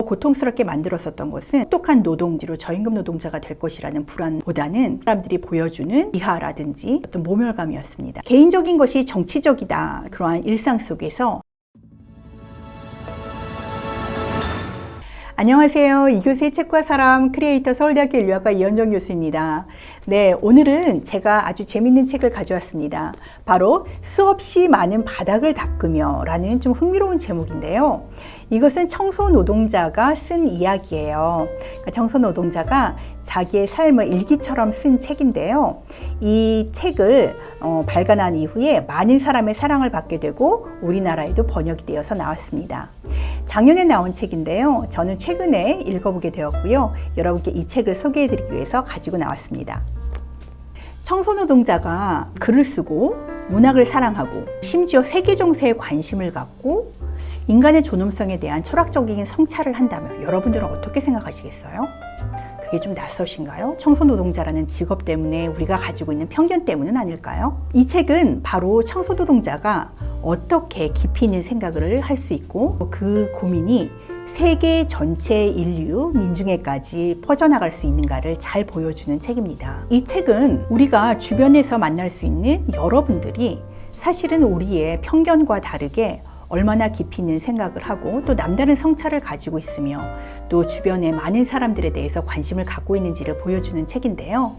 고통스럽게 만들었었던 것은 똑똑한 노동지로 저임금 노동자가 될 것이라는 불안보다는 사람들이 보여주는 비하라든지 어떤 모멸감이었습니다. 개인적인 것이 정치적이다. 그러한 일상 속에서 안녕하세요. 이교수의 책과 사람 크리에이터 서울대학교 인류학과 이현정 교수입니다. 네, 오늘은 제가 아주 재밌는 책을 가져왔습니다. 바로 수없이 많은 바닥을 닦으며 라는 좀 흥미로운 제목인데요. 이것은 청소 노동자가 쓴 이야기예요. 그러니까 청소 노동자가 자기의 삶을 일기처럼 쓴 책인데요. 이 책을 발간한 이후에 많은 사람의 사랑을 받게 되고 우리나라에도 번역이 되어서 나왔습니다. 작년에 나온 책인데요. 저는 최근에 읽어보게 되었고요. 여러분께 이 책을 소개해드리기 위해서 가지고 나왔습니다. 청소노동자가 글을 쓰고 문학을 사랑하고 심지어 세계 정세에 관심을 갖고 인간의 존엄성에 대한 철학적인 성찰을 한다면 여러분들은 어떻게 생각하시겠어요? 그게 좀 낯서신가요? 청소노동자라는 직업 때문에 우리가 가지고 있는 편견 때문은 아닐까요? 이 책은 바로 청소노동자가 어떻게 깊이 있는 생각을 할 수 있고 그 고민이 세계 전체 인류, 민중에까지 퍼져나갈 수 있는가를 잘 보여주는 책입니다. 이 책은 우리가 주변에서 만날 수 있는 여러분들이 사실은 우리의 편견과 다르게 얼마나 깊이 있는 생각을 하고 또 남다른 성찰을 가지고 있으며 또 주변에 많은 사람들에 대해서 관심을 갖고 있는지를 보여주는 책인데요.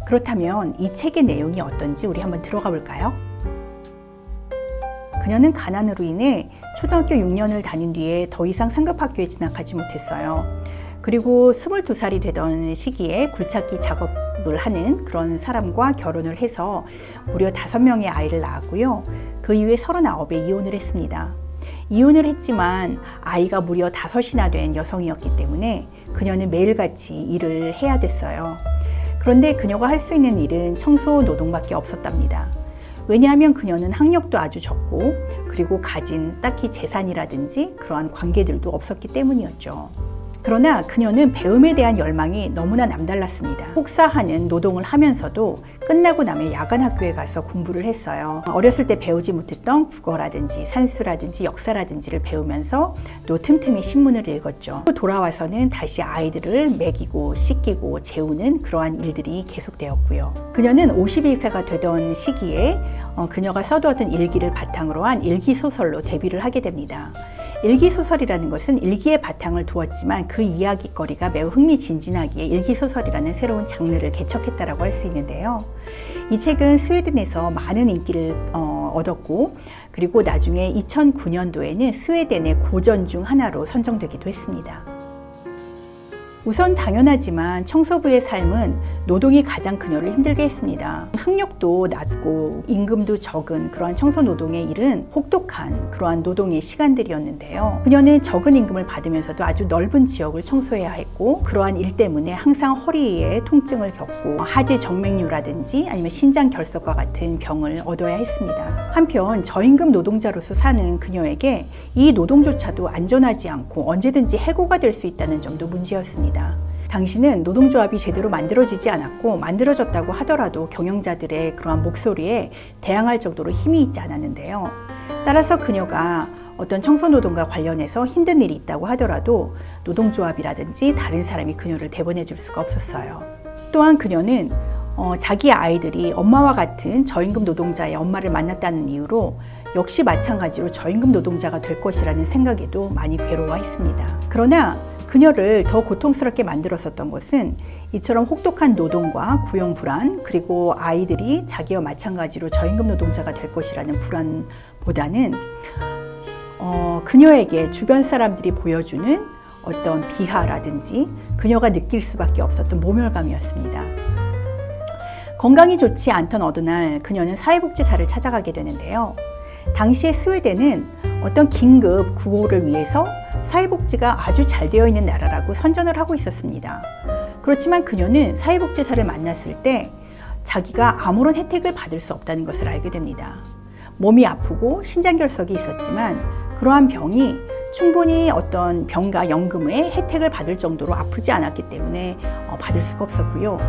그렇다면 이 책의 내용이 어떤지 우리 한번 들어가 볼까요? 그녀는 가난으로 인해 초등학교 6년을 다닌 뒤에 더 이상 상급학교에 진학하지 못했어요. 그리고 22살이 되던 시기에 굴착기 작업을 하는 그런 사람과 결혼을 해서 무려 5명의 아이를 낳았고요. 그 이후에 39에 이혼을 했습니다. 이혼을 했지만 아이가 무려 5이나 된 여성이었기 때문에 그녀는 매일같이 일을 해야 됐어요. 그런데 그녀가 할 수 있는 일은 청소 노동밖에 없었답니다. 왜냐하면 그녀는 학력도 아주 적고 그리고 가진 딱히 재산이라든지 그러한 관계들도 없었기 때문이었죠. 그러나 그녀는 배움에 대한 열망이 너무나 남달랐습니다. 혹사하는 노동을 하면서도 끝나고 나면 야간 학교에 가서 공부를 했어요. 어렸을 때 배우지 못했던 국어라든지 산수라든지 역사라든지를 배우면서 또 틈틈이 신문을 읽었죠. 또 돌아와서는 다시 아이들을 먹이고 씻기고 재우는 그러한 일들이 계속되었고요. 그녀는 51세가 되던 시기에 그녀가 써두었던 일기를 바탕으로 한 일기소설로 데뷔를 하게 됩니다. 일기소설이라는 것은 일기에 바탕을 두었지만 그 이야기거리가 매우 흥미진진하기에 일기소설이라는 새로운 장르를 개척했다라고 할 수 있는데요. 이 책은 스웨덴에서 많은 인기를 얻었고 그리고 나중에 2009년도에는 스웨덴의 고전 중 하나로 선정되기도 했습니다. 우선 당연하지만 청소부의 삶은 노동이 가장 그녀를 힘들게 했습니다. 학력도 낮고 임금도 적은 그러한 청소노동의 일은 혹독한 그러한 노동의 시간들이었는데요. 그녀는 적은 임금을 받으면서도 아주 넓은 지역을 청소해야 했고 그러한 일 때문에 항상 허리에 통증을 겪고 하지 정맥류라든지 아니면 신장 결석과 같은 병을 얻어야 했습니다. 한편 저임금 노동자로서 사는 그녀에게 이 노동조차도 안전하지 않고 언제든지 해고가 될 수 있다는 점도 문제였습니다. 당시는 노동조합이 제대로 만들어지지 않았고 만들어졌다고 하더라도 경영자들의 그러한 목소리에 대항할 정도로 힘이 있지 않았는데요. 따라서 그녀가 어떤 청소노동과 관련해서 힘든 일이 있다고 하더라도 노동조합이라든지 다른 사람이 그녀를 대변해 줄 수가 없었어요. 또한 그녀는 자기 아이들이 엄마와 같은 저임금 노동자의 엄마를 만났다는 이유로 역시 마찬가지로 저임금 노동자가 될 것이라는 생각에도 많이 괴로워했습니다. 그러나 그녀를 더 고통스럽게 만들었었던 것은 이처럼 혹독한 노동과 고용 불안 그리고 아이들이 자기와 마찬가지로 저임금 노동자가 될 것이라는 불안보다는 그녀에게 주변 사람들이 보여주는 어떤 비하라든지 그녀가 느낄 수밖에 없었던 모멸감이었습니다. 건강이 좋지 않던 어느 날 그녀는 사회복지사를 찾아가게 되는데요. 당시에 스웨덴은 어떤 긴급 구호를 위해서 사회복지가 아주 잘 되어 있는 나라라고 선전을 하고 있었습니다. 그렇지만 그녀는 사회복지사를 만났을 때 자기가 아무런 혜택을 받을 수 없다는 것을 알게 됩니다. 몸이 아프고 신장결석이 있었지만 그러한 병이 충분히 어떤 병가 연금의 혜택을 받을 정도로 아프지 않았기 때문에 받을 수가 없었고요.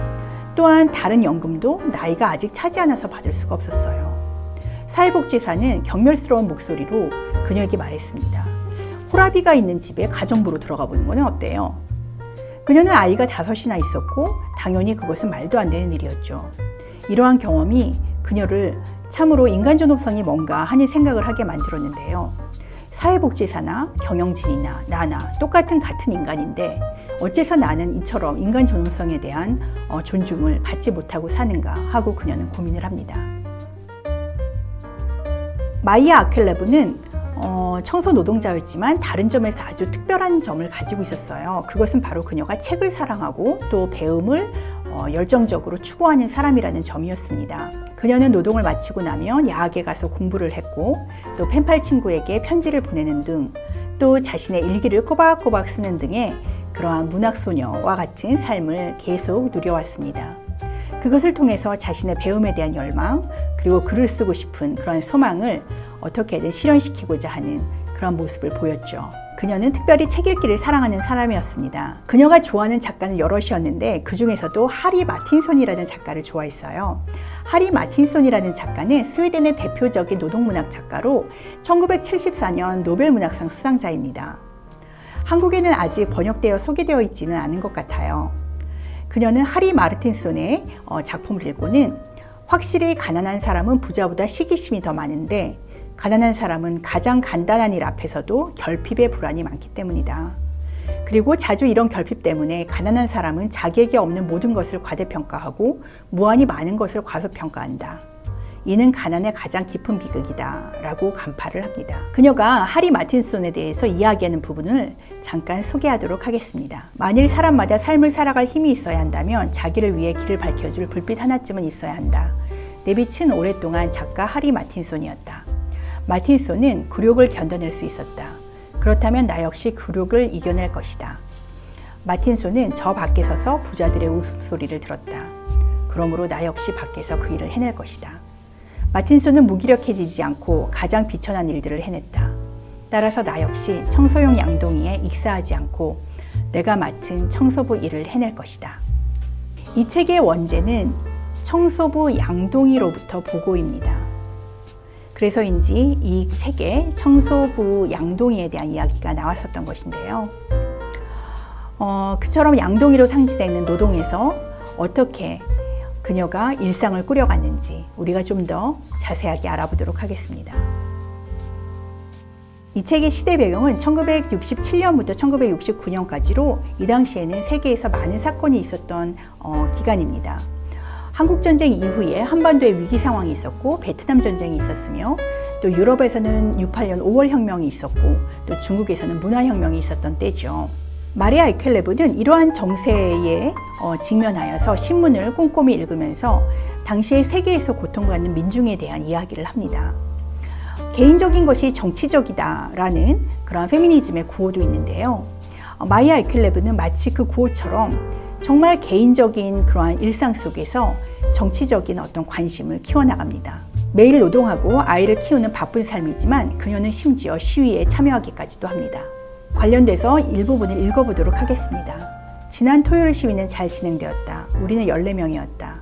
또한 다른 연금도 나이가 아직 차지 않아서 받을 수가 없었어요. 사회복지사는 경멸스러운 목소리로 그녀에게 말했습니다. 호라비가 있는 집에 가정부로 들어가 보는 건 어때요? 그녀는 아이가 5이나 있었고 당연히 그것은 말도 안 되는 일이었죠. 이러한 경험이 그녀를 참으로 인간 존엄성이 뭔가 하는 생각을 하게 만들었는데요. 사회복지사나 경영진이나 나나 같은 인간인데 어째서 나는 이처럼 인간 존엄성에 대한 존중을 받지 못하고 사는가 하고 그녀는 고민을 합니다. 마이아 아켈레브는 청소 노동자였지만 다른 점에서 아주 특별한 점을 가지고 있었어요. 그것은 바로 그녀가 책을 사랑하고 또 배움을 열정적으로 추구하는 사람이라는 점이었습니다. 그녀는 노동을 마치고 나면 야학에 가서 공부를 했고 또 펜팔 친구에게 편지를 보내는 등 또 자신의 일기를 꼬박꼬박 쓰는 등의 그러한 문학소녀와 같은 삶을 계속 누려왔습니다. 그것을 통해서 자신의 배움에 대한 열망 그리고 글을 쓰고 싶은 그런 소망을 어떻게든 실현시키고자 하는 그런 모습을 보였죠. 그녀는 특별히 책 읽기를 사랑하는 사람이었습니다. 그녀가 좋아하는 작가는 여럿이었는데 그 중에서도 하리 마틴손이라는 작가를 좋아했어요. 하리 마틴손이라는 작가는 스웨덴의 대표적인 노동문학 작가로 1974년 노벨문학상 수상자입니다. 한국에는 아직 번역되어 소개되어 있지는 않은 것 같아요. 그녀는 하리 마르틴손의 작품을 읽고는 확실히 가난한 사람은 부자보다 시기심이 더 많은데 가난한 사람은 가장 간단한 일 앞에서도 결핍의 불안이 많기 때문이다. 그리고 자주 이런 결핍 때문에 가난한 사람은 자기에게 없는 모든 것을 과대평가하고 무한히 많은 것을 과소평가한다. 이는 가난의 가장 깊은 비극이다 라고 간파를 합니다. 그녀가 하리 마틴손에 대해서 이야기하는 부분을 잠깐 소개하도록 하겠습니다. 만일 사람마다 삶을 살아갈 힘이 있어야 한다면 자기를 위해 길을 밝혀줄 불빛 하나쯤은 있어야 한다. 내 빛은 오랫동안 작가 하리 마틴손이었다. 마틴손은 굴욕을 견뎌낼 수 있었다. 그렇다면 나 역시 굴욕을 이겨낼 것이다. 마틴손은 저 밖에 서서 부자들의 웃음소리를 들었다. 그러므로 나 역시 밖에서 그 일을 해낼 것이다. 마틴손은 무기력해지지 않고 가장 비천한 일들을 해냈다. 따라서 나 역시 청소용 양동이에 익사하지 않고 내가 맡은 청소부 일을 해낼 것이다. 이 책의 원제는 청소부 양동이로부터 보고입니다. 그래서인지 이 책에 청소부 양동이에 대한 이야기가 나왔었던 것인데요. 그처럼 양동이로 상징되는 노동에서 어떻게 그녀가 일상을 꾸려갔는지 우리가 좀 더 자세하게 알아보도록 하겠습니다. 이 책의 시대 배경은 1967년부터 1969년까지로 이 당시에는 세계에서 많은 사건이 있었던 기간입니다. 한국전쟁 이후에 한반도에 위기 상황이 있었고 베트남 전쟁이 있었으며 또 유럽에서는 68년 5월 혁명이 있었고 또 중국에서는 문화혁명이 있었던 때죠. 마리아 아켈레브는 이러한 정세에 직면하여서 신문을 꼼꼼히 읽으면서 당시의 세계에서 고통받는 민중에 대한 이야기를 합니다. 개인적인 것이 정치적이다라는 그런 페미니즘의 구호도 있는데요. 마리아 아켈레브는 마치 그 구호처럼 정말 개인적인 그러한 일상 속에서 정치적인 어떤 관심을 키워나갑니다. 매일 노동하고 아이를 키우는 바쁜 삶이지만 그녀는 심지어 시위에 참여하기까지도 합니다. 관련돼서 일부분을 읽어보도록 하겠습니다. 지난 토요일 시위는 잘 진행되었다. 우리는 14명이었다.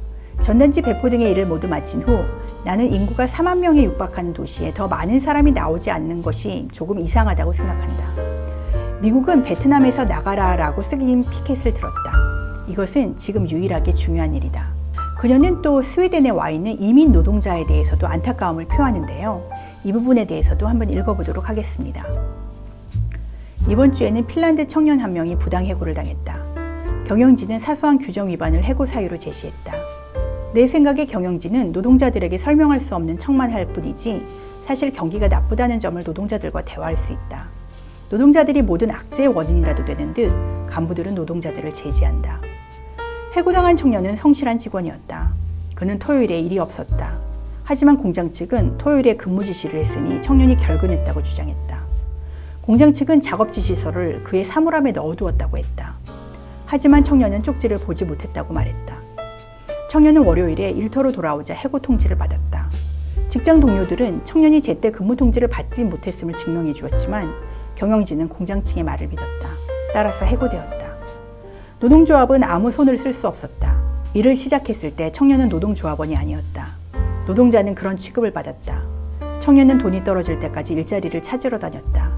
전단지 배포 등의 일을 모두 마친 후 나는 인구가 4만 명에 육박하는 도시에 더 많은 사람이 나오지 않는 것이 조금 이상하다고 생각한다. 미국은 베트남에서 나가라라고 쓰긴 피켓을 들었다. 이것은 지금 유일하게 중요한 일이다. 그녀는 또 스웨덴에 와 있는 이민 노동자에 대해서도 안타까움을 표하는데요. 이 부분에 대해서도 한번 읽어보도록 하겠습니다. 이번 주에는 핀란드 청년 한 명이 부당 해고를 당했다. 경영진은 사소한 규정 위반을 해고 사유로 제시했다. 내 생각에 경영진은 노동자들에게 설명할 수 없는 척만 할 뿐이지 사실 경기가 나쁘다는 점을 노동자들과 대화할 수 있다. 노동자들이 모든 악재의 원인이라도 되는 듯 간부들은 노동자들을 제지한다. 해고당한 청년은 성실한 직원이었다. 그는 토요일에 일이 없었다. 하지만 공장 측은 토요일에 근무 지시를 했으니 청년이 결근했다고 주장했다. 공장 측은 작업 지시서를 그의 사물함에 넣어두었다고 했다. 하지만 청년은 쪽지를 보지 못했다고 말했다. 청년은 월요일에 일터로 돌아오자 해고 통지를 받았다. 직장 동료들은 청년이 제때 근무 통지를 받지 못했음을 증명해 주었지만 경영진은 공장 측의 말을 믿었다. 따라서 해고되었다. 노동조합은 아무 손을 쓸 수 없었다. 일을 시작했을 때 청년은 노동조합원이 아니었다. 노동자는 그런 취급을 받았다. 청년은 돈이 떨어질 때까지 일자리를 찾으러 다녔다.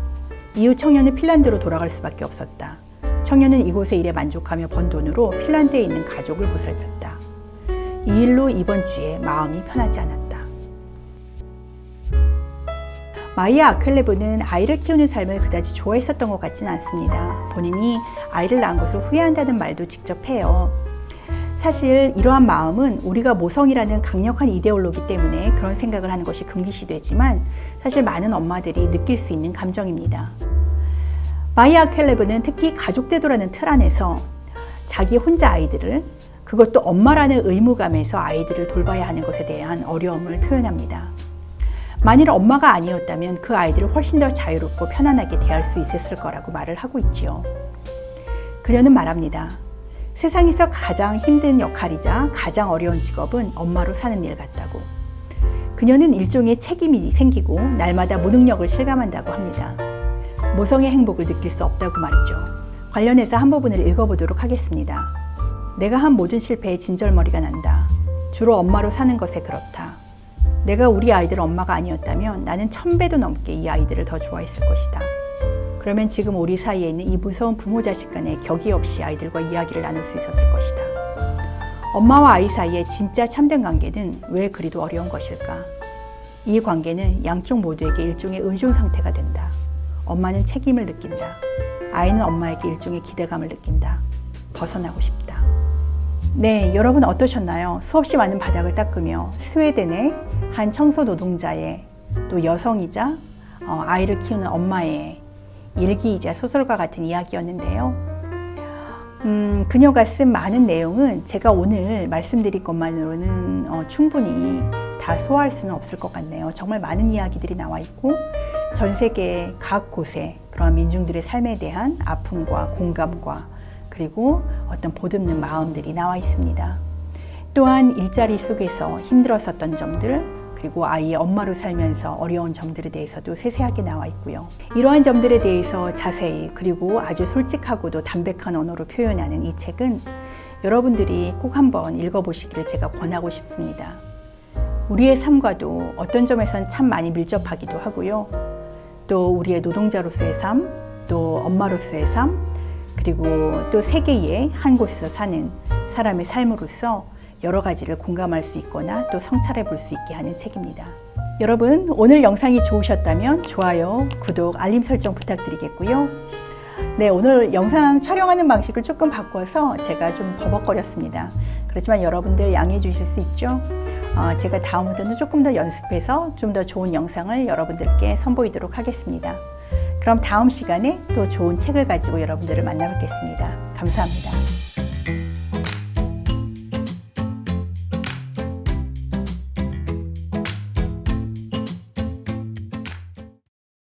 이후 청년은 핀란드로 돌아갈 수밖에 없었다. 청년은 이곳의 일에 만족하며 번 돈으로 핀란드에 있는 가족을 보살폈다. 이 일로 이번 주에 마음이 편하지 않았다. 마이아 아클레브는 아이를 키우는 삶을 그다지 좋아했었던 것 같지는 않습니다. 본인이 아이를 낳은 것을 후회한다는 말도 직접 해요. 사실 이러한 마음은 우리가 모성이라는 강력한 이데올로기 때문에 그런 생각을 하는 것이 금기시되지만 사실 많은 엄마들이 느낄 수 있는 감정입니다. 마이아 아클레브는 특히 가족대도라는 틀 안에서 자기 혼자 아이들을, 그것도 엄마라는 의무감에서 아이들을 돌봐야 하는 것에 대한 어려움을 표현합니다. 만일 엄마가 아니었다면 그 아이들을 훨씬 더 자유롭고 편안하게 대할 수 있었을 거라고 말을 하고 있지요. 그녀는 말합니다. 세상에서 가장 힘든 역할이자 가장 어려운 직업은 엄마로 사는 일 같다고. 그녀는 일종의 책임이 생기고 날마다 무능력을 실감한다고 합니다. 모성의 행복을 느낄 수 없다고 말이죠. 관련해서 한 부분을 읽어보도록 하겠습니다. 내가 한 모든 실패에 진절머리가 난다. 주로 엄마로 사는 것에 그렇다. 내가 우리 아이들 엄마가 아니었다면 나는 1000배도 넘게 이 아이들을 더 좋아했을 것이다. 그러면 지금 우리 사이에 있는 이 무서운 부모 자식 간의 격이 없이 아이들과 이야기를 나눌 수 있었을 것이다. 엄마와 아이 사이의 진짜 참된 관계는 왜 그리도 어려운 것일까? 이 관계는 양쪽 모두에게 일종의 의존 상태가 된다. 엄마는 책임을 느낀다. 아이는 엄마에게 일종의 기대감을 느낀다. 벗어나고 싶다. 네, 여러분 어떠셨나요? 수없이 많은 바닥을 닦으며 스웨덴의 한 청소 노동자의, 또 여성이자 아이를 키우는 엄마의 일기이자 소설과 같은 이야기였는데요. 그녀가 쓴 많은 내용은 제가 오늘 말씀드릴 것만으로는 충분히 다 소화할 수는 없을 것 같네요. 정말 많은 이야기들이 나와 있고 전 세계 각 곳에 그러한 민중들의 삶에 대한 아픔과 공감과 그리고 어떤 보듬는 마음들이 나와 있습니다. 또한 일자리 속에서 힘들었었던 점들, 그리고 아이의 엄마로 살면서 어려운 점들에 대해서도 세세하게 나와 있고요. 이러한 점들에 대해서 자세히 그리고 아주 솔직하고도 담백한 언어로 표현하는 이 책은 여러분들이 꼭 한번 읽어보시기를 제가 권하고 싶습니다. 우리의 삶과도 어떤 점에선 참 많이 밀접하기도 하고요. 또 우리의 노동자로서의 삶, 또 엄마로서의 삶, 그리고 또 세계의 한 곳에서 사는 사람의 삶으로서 여러 가지를 공감할 수 있거나 또 성찰해 볼 수 있게 하는 책입니다. 여러분, 오늘 영상이 좋으셨다면 좋아요, 구독, 알림 설정 부탁드리겠고요. 네, 오늘 영상 촬영하는 방식을 조금 바꿔서 제가 좀 버벅거렸습니다. 그렇지만 여러분들 양해해 주실 수 있죠? 제가 다음부터는 조금 더 연습해서 좀 더 좋은 영상을 여러분들께 선보이도록 하겠습니다. 그럼 다음 시간에 또 좋은 책을 가지고 여러분들을 만나 뵙겠습니다. 감사합니다.